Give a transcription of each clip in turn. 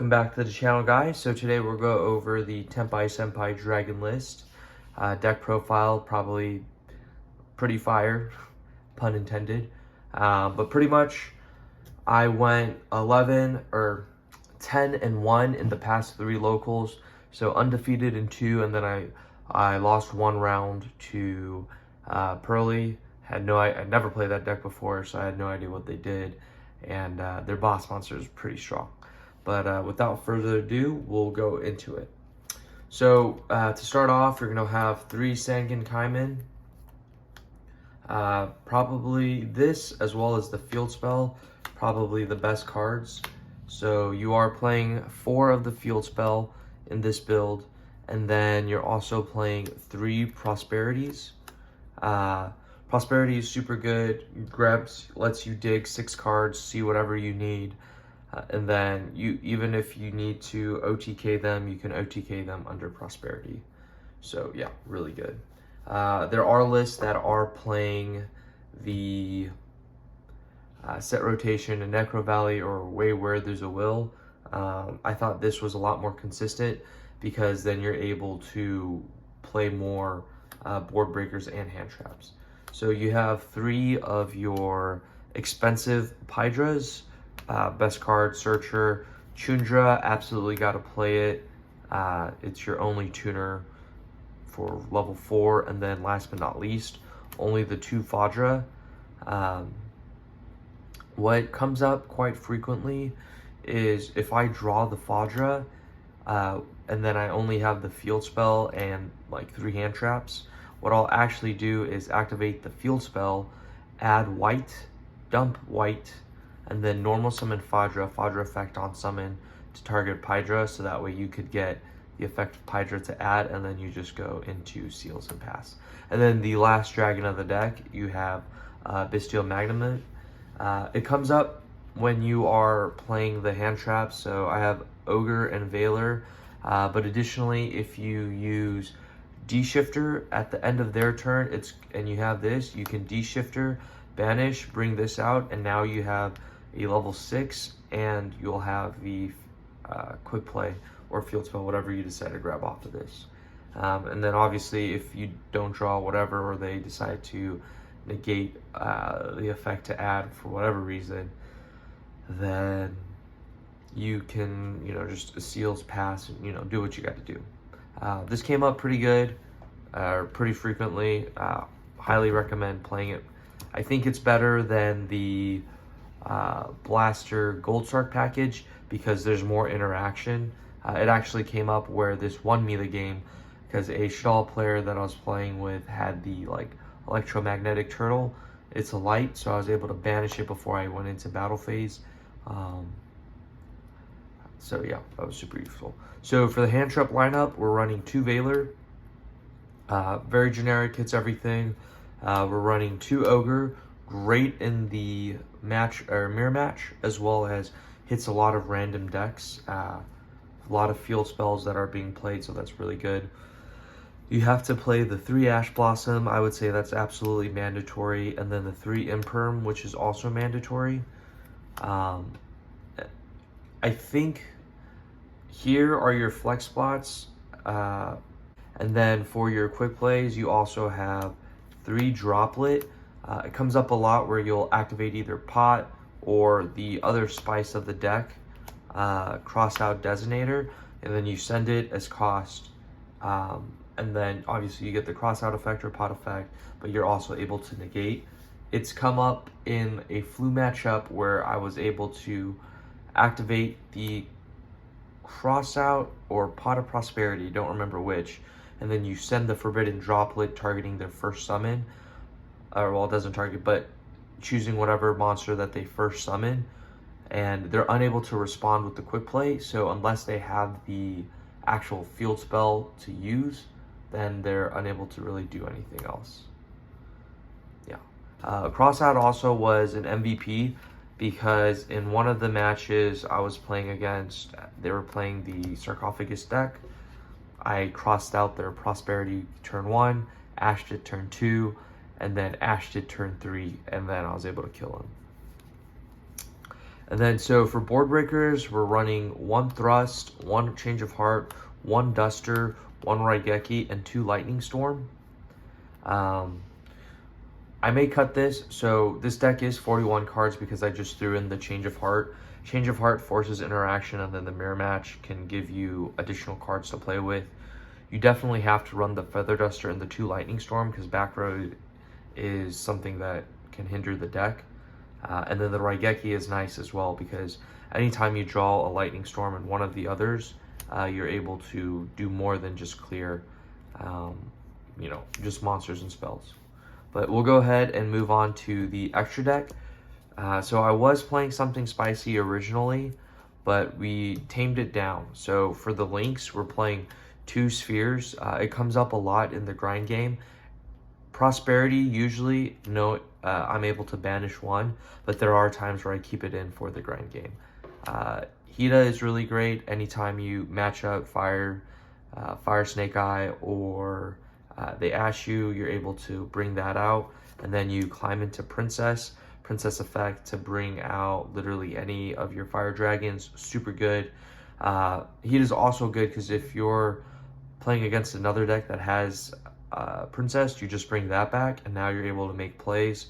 Welcome back to the channel, guys. So today we'll go over the Tenpai Dragon List. Deck profile, probably pretty fire, pun intended. But pretty much I went 11 or 10 and 1 in the past 3 locals. So undefeated in 2, and then I lost 1 round to Pearly. I never played that deck before, so I had no idea what they did. And their boss monster is pretty strong. But without further ado, we'll go into it. So to start off, you're going to have 3 Sangan Kaiman. Probably this, as well as the field spell, probably the best cards. So you are playing 4 of the field spell in this build, and then you're also playing 3 Prosperities. Prosperity is super good. Lets you dig 6 cards, see whatever you need. And then even if you need to OTK them, you can OTK them under Prosperity. So yeah, really good. There are lists that are playing the set rotation in Necro Valley or Way Where There's a Will. I thought this was a lot more consistent because then you're able to play more board breakers and hand traps. So you have 3 of your expensive Pydras. Best card, Searcher. Chundra, absolutely got to play it. It's your only tuner for level 4. And then last but not least, only the 2 Fadra. What comes up quite frequently is if I draw the Fadra, and then I only have the field spell and like 3 hand traps, what I'll actually do is activate the field spell, add white, dump white, and then normal summon Fadra effect on summon to target Pydra, so that way you could get the effect of Pydra to add, and then you just go into Seals and pass. And then the last dragon of the deck, you have Bestial Magnum. It comes up when you are playing the hand traps, so I have Ogre and Veiler, but additionally, if you use D-Shifter at the end of their turn, and you have this, you can D-Shifter, banish, bring this out, and now you have a level 6, and you'll have the quick play or field spell, whatever you decide to grab off of this. And then obviously if you don't draw whatever, or they decide to negate the effect to add for whatever reason, then you can, just Seals, pass, and do what you got to do. This came up pretty good, pretty frequently. Highly recommend playing it. I think it's better than the Blaster Gold Shark package because there's more interaction. It actually came up where this won me the game because a Shadal player that I was playing with had the electromagnetic turtle. It's a light, so I was able to banish it before I went into battle phase. So yeah, that was super useful. So for the hand trap lineup, we're running 2 Veiler. Very generic, hits everything. We're running 2 Ogre, great in the match or mirror match, as well as hits a lot of random decks. A lot of field spells that are being played, so that's really good. You have to play the 3 Ash Blossom. I would say that's absolutely mandatory, and then the 3 Imperm, which is also mandatory. I think here are your flex spots, and then for your quick plays, you also have 3 Droplet. It comes up a lot where you'll activate either Pot or the other spice of the deck, cross out Designator, and then you send it as cost. And then obviously you get the cross out effect or Pot effect, but you're also able to negate. It's come up in a flu matchup where I was able to activate the cross out or Pot of Prosperity, don't remember which, and then you send the Forbidden Droplet targeting their first summon, well, it doesn't target, but choosing whatever monster that they first summon, and they're unable to respond with the quick play, so unless they have the actual field spell to use, then they're unable to really do anything else. Yeah. Cross out also was an MVP because in one of the matches I was playing against, they were playing the Sarcophagus deck. I crossed out their Prosperity turn 1, ashed it turn 2, and then ashed it turn 3, and then I was able to kill him. And then so for board breakers, we're running 1 Thrust, 1 Change of Heart, 1 Duster, 1 Raigeki, and 2 Lightning Storm. I may cut this, so this deck is 41 cards because I just threw in the Change of Heart. Change of Heart forces interaction, and then the Mirror Match can give you additional cards to play with. You definitely have to run the Feather Duster and the 2 Lightning Storm because back row is something that can hinder the deck. And then the Raigeki is nice as well because anytime you draw a Lightning Storm and one of the others, you're able to do more than just clear, just monsters and spells. But we'll go ahead and move on to the extra deck. So I was playing something spicy originally, but we tamed it down. So for the links, we're playing 2 spheres. It comes up a lot in the grind game. Prosperity, usually, I'm able to banish 1, but there are times where I keep it in for the grind game. Hida is really great anytime you match up Fire Snake Eye, or they ash you, you're able to bring that out, and then you climb into Princess effect to bring out literally any of your fire dragons. Super good. Heat is also good because if you're playing against another deck that has Princess, you just bring that back, and now you're able to make plays.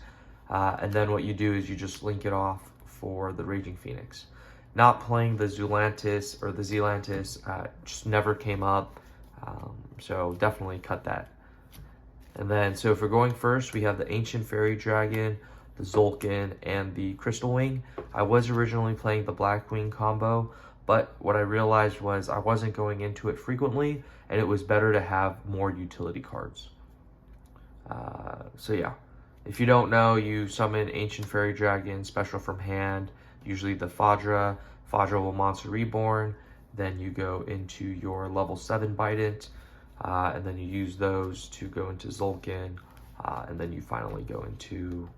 And then what you do is you just link it off for the Raging Phoenix. Not playing the Zulantis or the Zelantis just never came up, so definitely cut that. And then, so if we're going first, we have the Ancient Fairy Dragon, the Zolkin, and the Crystal Wing. I was originally playing the Black Wing combo, but what I realized was I wasn't going into it frequently, and it was better to have more utility cards. So yeah, if you don't know, you summon Ancient Fairy Dragon, special from hand, usually the Fadra. Fadra will Monster Reborn. Then you go into your level 7 Bident, and then you use those to go into Zolkin, and then you finally go into,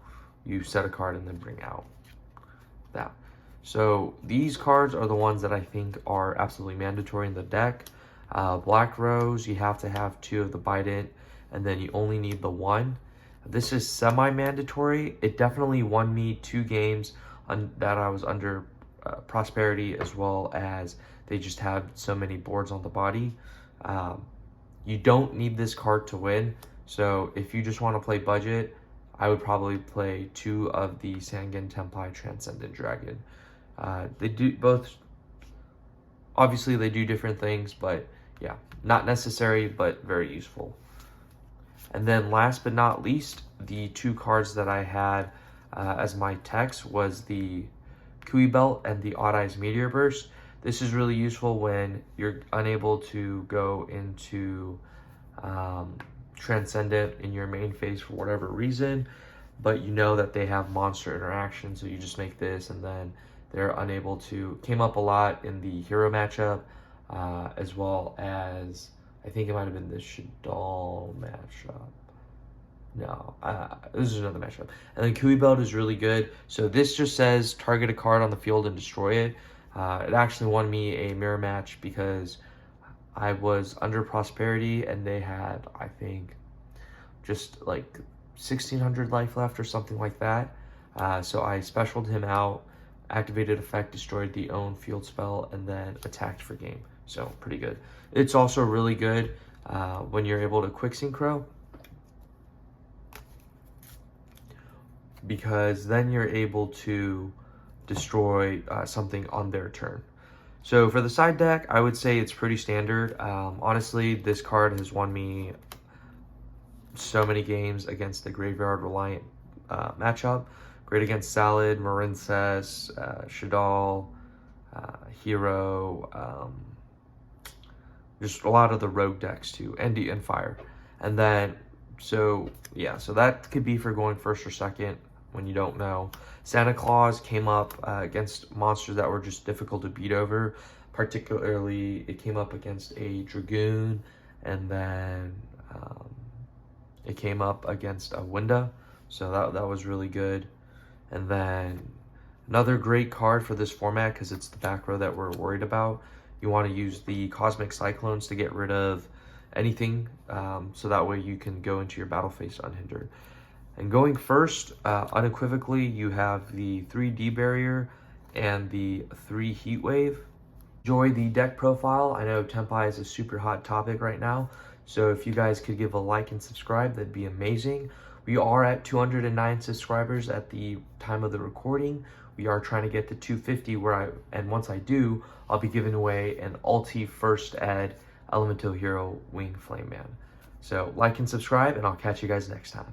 you set a card and then bring out that. So these cards are the ones that I think are absolutely mandatory in the deck. Black Rose, you have to have 2 of the Bident, and then you only need the 1. This is semi-mandatory. It definitely won me 2 games that I was under Prosperity, as well as they just have so many boards on the body. You don't need this card to win, so if you just want to play budget, I would probably play 2 of the Sangan Tenpai Transcendent Dragon. They do both, obviously they do different things, but yeah, not necessary, but very useful. And then last but not least, the 2 cards that I had as my text was the Kui Belt and the Odd Eyes Meteor Burst. This is really useful when you're unable to go into Transcendent in your main phase for whatever reason, but you know that they have monster interaction, so you just make this, and then they're unable to. Came up a lot in the hero matchup, as well as I think it might have been the Shadal matchup. No, this is another matchup. And then Kui Belt is really good. So this just says target a card on the field and destroy it. It actually won me a mirror match because I was under Prosperity and they had, I think, just like 1,600 life left or something like that. So I specialed him out, activated effect, destroyed the own field spell, and then attacked for game. So pretty good. It's also really good when you're able to quick synchro, because then you're able to destroy something on their turn. So for the side deck, I would say it's pretty standard. Honestly, this card has won me so many games against the Graveyard Reliant matchup. Great against Salad, Marincess, Shadal, Hero, just a lot of the rogue decks too, and Fire. And then, so yeah, so that could be for going first or second when you don't know. Santa Claus came up against monsters that were just difficult to beat over. Particularly, it came up against a Dragoon, and then it came up against a Winda, so that was really good. And then another great card for this format, because it's the back row that we're worried about. You want to use the Cosmic Cyclones to get rid of anything, so that way you can go into your battle phase unhindered. And going first, unequivocally, you have the 3D barrier and the 3 Heat Wave. Enjoy the deck profile. I know Tenpai is a super hot topic right now, so if you guys could give a like and subscribe, that'd be amazing. We are at 209 subscribers at the time of the recording. We are trying to get to 250 and once I do, I'll be giving away an Ulti First Ed Elemental Hero Wing Flame Man. So like and subscribe, and I'll catch you guys next time.